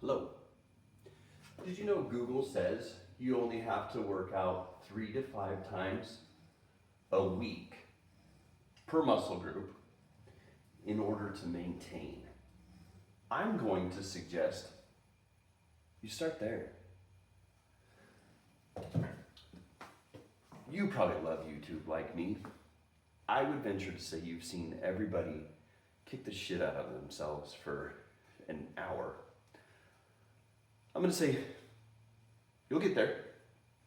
Hello. Did you know Google says you only have to work out 3 to 5 times a week per muscle group in order to maintain? I'm going to suggest you start there. You probably love YouTube like me. I would venture to say you've seen everybody kick the shit out of themselves for an hour. I'm going to say you'll get there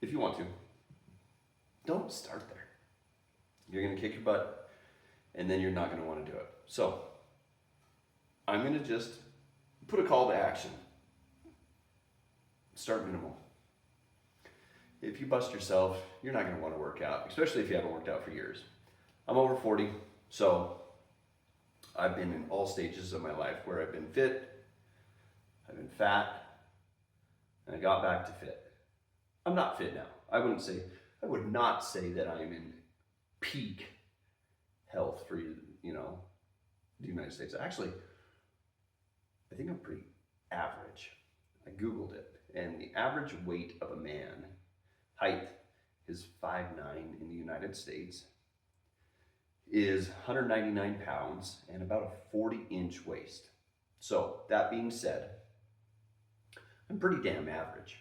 if you want to. Don't start there. You're going to kick your butt and then you're not going to want to do it. So I'm going to just put a call to action. Start minimal. If you bust yourself, you're not going to want to work out, especially if you haven't worked out for years. I'm over 40, so I've been in all stages of my life where I've been fit, I've been fat, and I got back to fit. I'm not fit now. I would not say that I'm in peak health for the United States. Actually, I think I'm pretty average. I Googled it, and the average weight of a man, height is 5'9" in the United States, is 199 pounds and about a 40-inch waist. So that being said, I'm pretty damn average.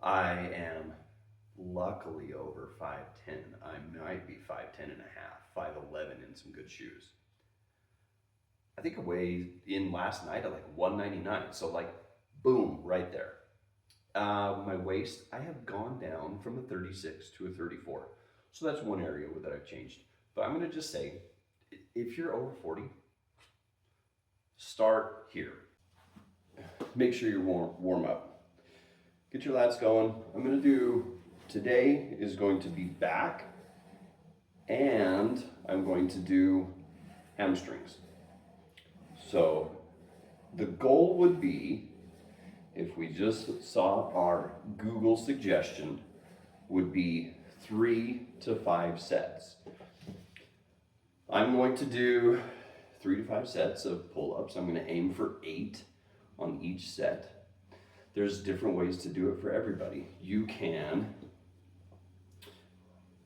I am luckily over 5'10". I might be 5'10 and a half, 5'11 in some good shoes. I think I weighed in last night at like 199, so like boom, right there. My waist, I have gone down from a 36 to a 34. So that's one area that I've changed. But I'm going to just say, if you're over 40, start here. Make sure you're warm up. Get your lats going. I'm going to do, today is going to be back, and I'm going to do hamstrings. So the goal would be, if we just saw our Google suggestion, would be 3 to 5 sets. I'm going to do 3 to 5 sets of pull-ups. I'm going to aim for 8 on each set. There's different ways to do it for everybody. You can,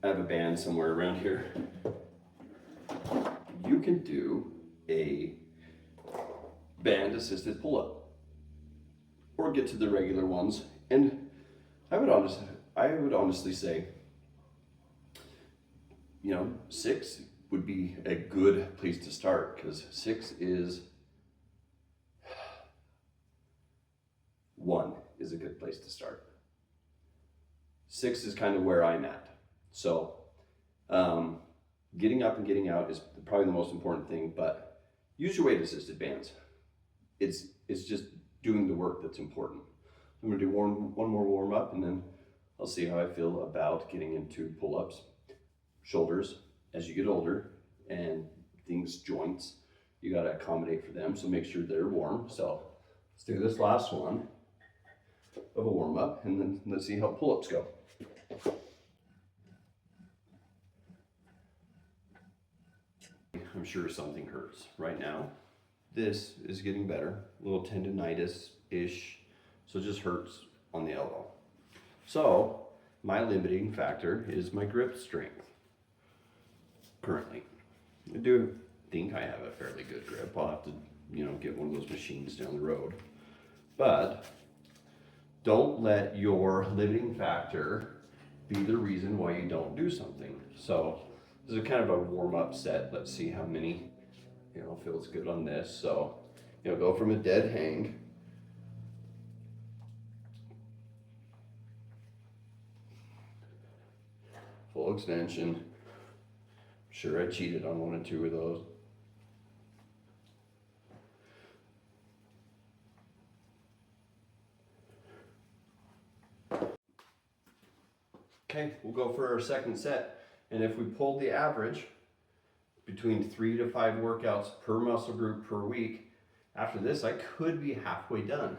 I have a band somewhere around here. You can do a band assisted pull-up or get to the regular ones. And I would honestly say, 6 would be a good place to start, because 6 is 1 is a good place to start. 6 is kind of where I'm at. So getting up and getting out is probably the most important thing, but use your weight assisted bands. It's just doing the work that's important. I'm going to do one more warm up, and then I'll see how I feel about getting into pull-ups. Shoulders, as you get older, and joints, you got to accommodate for them, so make sure they're warm. So let's do this last one of a warm up, and then let's see how pull-ups go. I'm sure something hurts right now. This is getting better, a little tendonitis-ish, so it just hurts on the elbow. So my limiting factor is my grip strength. Currently, I do think I have a fairly good grip. I'll have to, get one of those machines down the road. But don't let your limiting factor be the reason why you don't do something. So this is kind of a warm-up set. Let's see how many, feels good on this. So, go from a dead hang. Full extension. Sure, I cheated on 1 or 2 of those. Okay, we'll go for our second set. And if we pulled the average between 3 to 5 workouts per muscle group per week, after this I could be halfway done.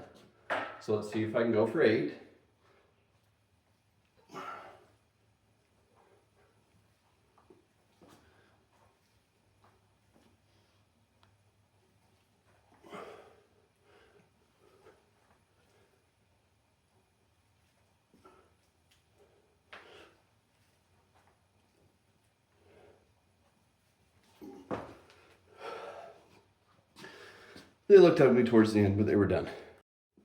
So let's see if I can go for 8. They looked ugly towards the end, but they were done.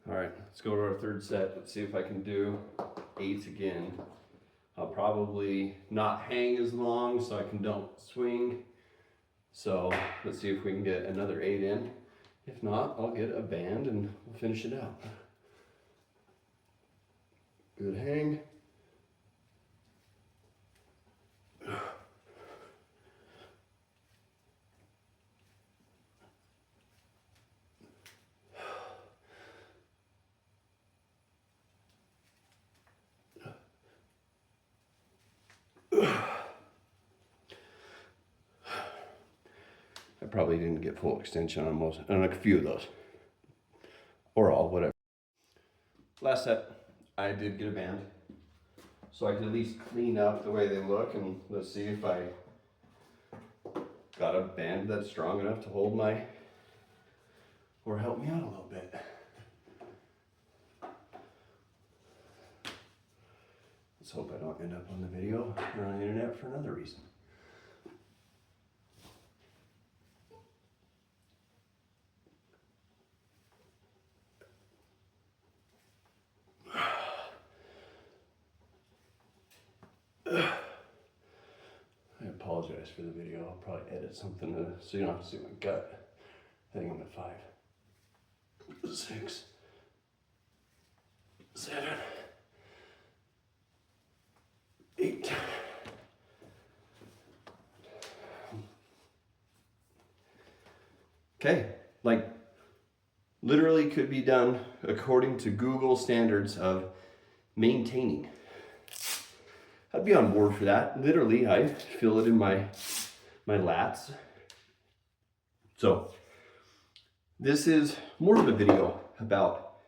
All right, let's go to our third set. Let's see if I can do 8 again. I'll probably not hang as long so I can don't swing. So let's see if we can get another 8 in. If not, I'll get a band and we'll finish it out. Good hang. I probably didn't get full extension on a few of those. Or all, whatever. Last set, I did get a band. So I can at least clean up the way they look, and let's see if I got a band that's strong enough to hold my, or help me out a little bit. Let's hope I don't end up on the video or on the internet for another reason. I apologize for the video. I'll probably edit something so you don't have to see my gut. I think I'm at 5, 6, 7, 8. Okay, like literally could be done according to Google standards of maintaining. I'd be on board for that. Literally, I feel it in my lats. So this is more of a video about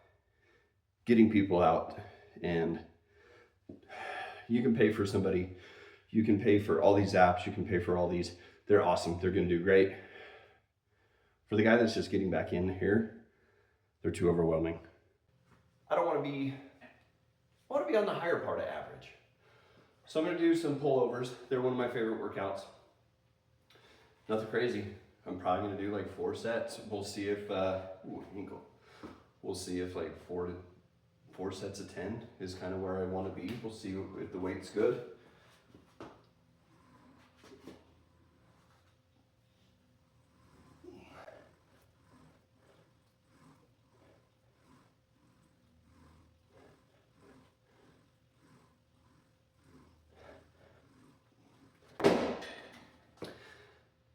getting people out, and you can pay for somebody. You can pay for all these apps. You can pay for all these. They're awesome. They're going to do great. For the guy that's just getting back in here, they're too overwhelming. I want to be on the higher part of average. So I'm going to do some pullovers. They're one of my favorite workouts. Nothing crazy. I'm probably going to do like 4 sets. We'll see if we'll see if like 4 sets of 10 is kind of where I want to be. We'll see if the weight's good.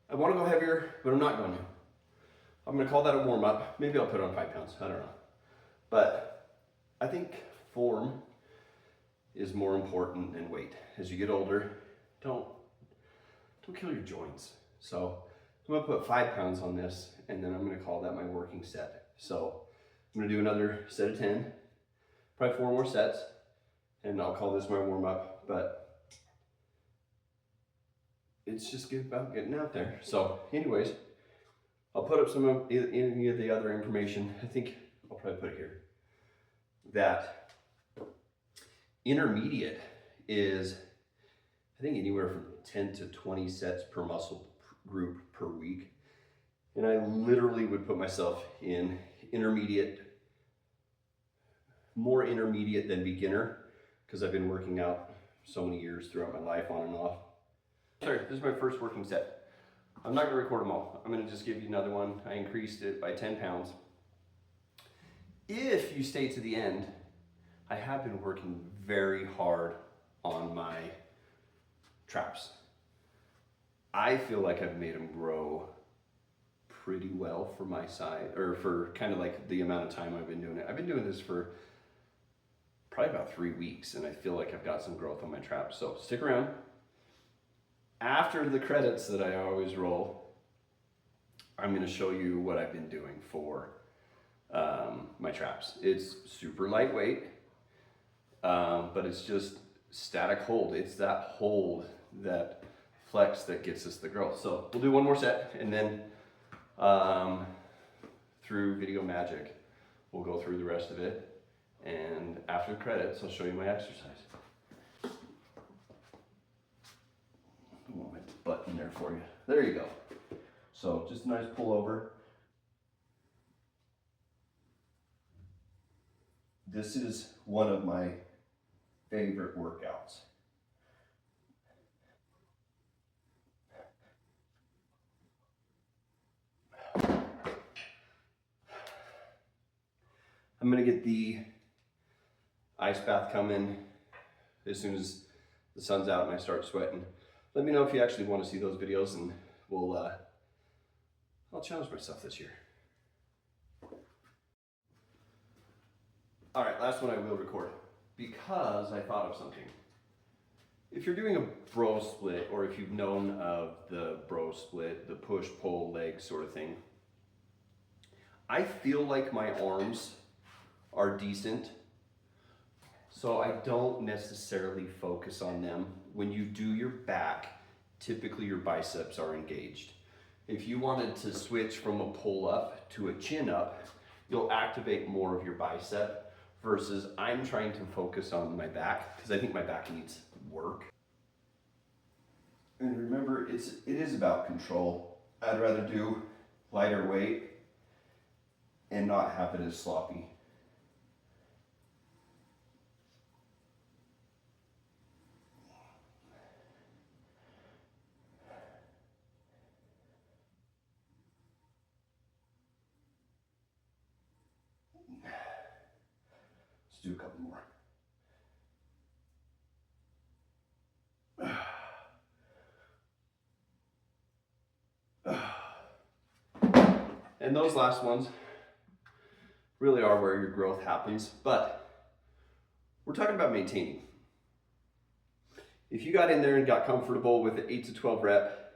I want to go heavier, but I'm not going to. I'm going to call that a warm-up. Maybe I'll put on 5 pounds. I don't know. But I think form is more important than weight. As you get older, don't kill your joints. So I'm going to put 5 pounds on this, and then I'm going to call that my working set. So I'm going to do another set of 10, probably 4 more sets, and I'll call this my warm-up. But it's just about getting out there. So anyways, I'll put up some of any of the other information. I think I'll probably put it here. That intermediate is, I think, anywhere from 10 to 20 sets per muscle group per week. And I literally would put myself in intermediate, more intermediate than beginner, because I've been working out so many years throughout my life on and off. Sorry, this is my first working set. I'm not gonna record them all. I'm gonna just give you another one. I increased it by 10 pounds. If you stay to the end, I have been working very hard on my traps. I feel like I've made them grow pretty well for my size, or for kind of like the amount of time I've been doing it. I've been doing this for probably about 3 weeks, and I feel like I've got some growth on my traps. So stick around. After the credits that I always roll, I'm going to show you what I've been doing for my traps. It's super lightweight, but it's just static hold. It's that hold, that flex that gets us the growth. So we'll do one more set, and then through video magic, we'll go through the rest of it. And after the credits, I'll show you my exercise. I want my button there for you. There you go. So just a nice pullover. This is one of my favorite workouts. I'm gonna get the ice bath coming as soon as the sun's out and I start sweating. Let me know if you actually want to see those videos, and I'll challenge myself this year. All right, last one I will record because I thought of something. If you're doing a bro split, or if you've known of the bro split, the push, pull, leg sort of thing, I feel like my arms are decent, so I don't necessarily focus on them. When you do your back, typically your biceps are engaged. If you wanted to switch from a pull up to a chin up, you'll activate more of your bicep, versus I'm trying to focus on my back because I think my back needs work. And remember, it is about control. I'd rather do lighter weight and not have it as sloppy. Let's do a couple more. And those last ones really are where your growth happens, but we're talking about maintaining. If you got in there and got comfortable with the 8 to 12 rep,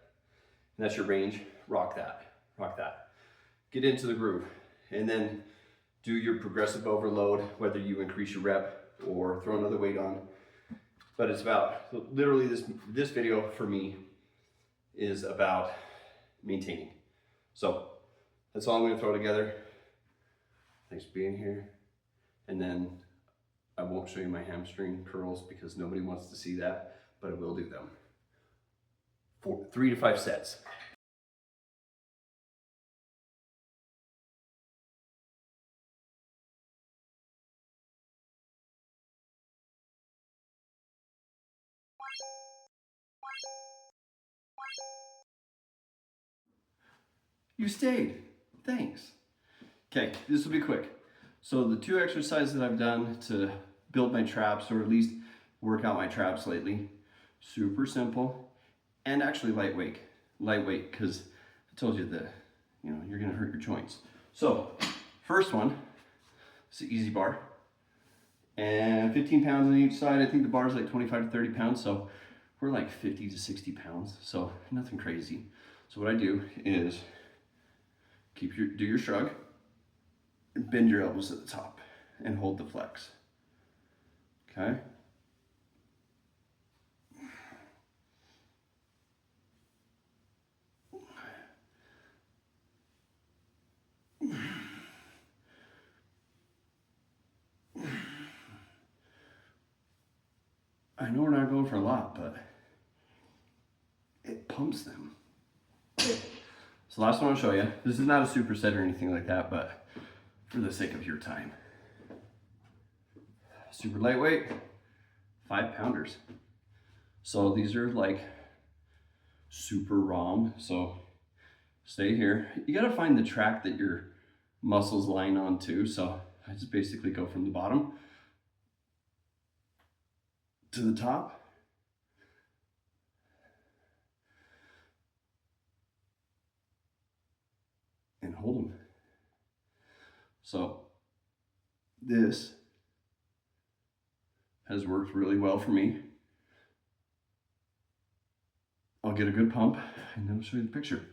and that's your range, rock that, rock that. Get into the groove, and then do your progressive overload, whether you increase your rep or throw another weight on. But it's about, literally this video for me is about maintaining. So that's all I'm gonna throw together. Thanks for being here. And then I won't show you my hamstring curls because nobody wants to see that, but I will do them. 3 to 5 sets. You stayed, thanks. Okay, this will be quick. So the 2 exercises that I've done to build my traps, or at least work out my traps lately, super simple and actually lightweight. Lightweight, because I told you that, you're gonna hurt your joints. So first one, it's the easy bar, and 15 pounds on each side. I think the bar is like 25 to 30 pounds, so we're like 50 to 60 pounds, so nothing crazy. So what I do is do your shrug, and bend your elbows at the top and hold the flex. Okay? I know we're not going for a lot, but it pumps them. So last one I'll show you. This is not a superset or anything like that, but for the sake of your time. Super lightweight, 5 pounders. So these are like super ROM, so stay here. You gotta find the track that your muscles line on too. So I just basically go from the bottom to the top. And hold them. So this has worked really well for me. I'll get a good pump and then I'll show you the picture.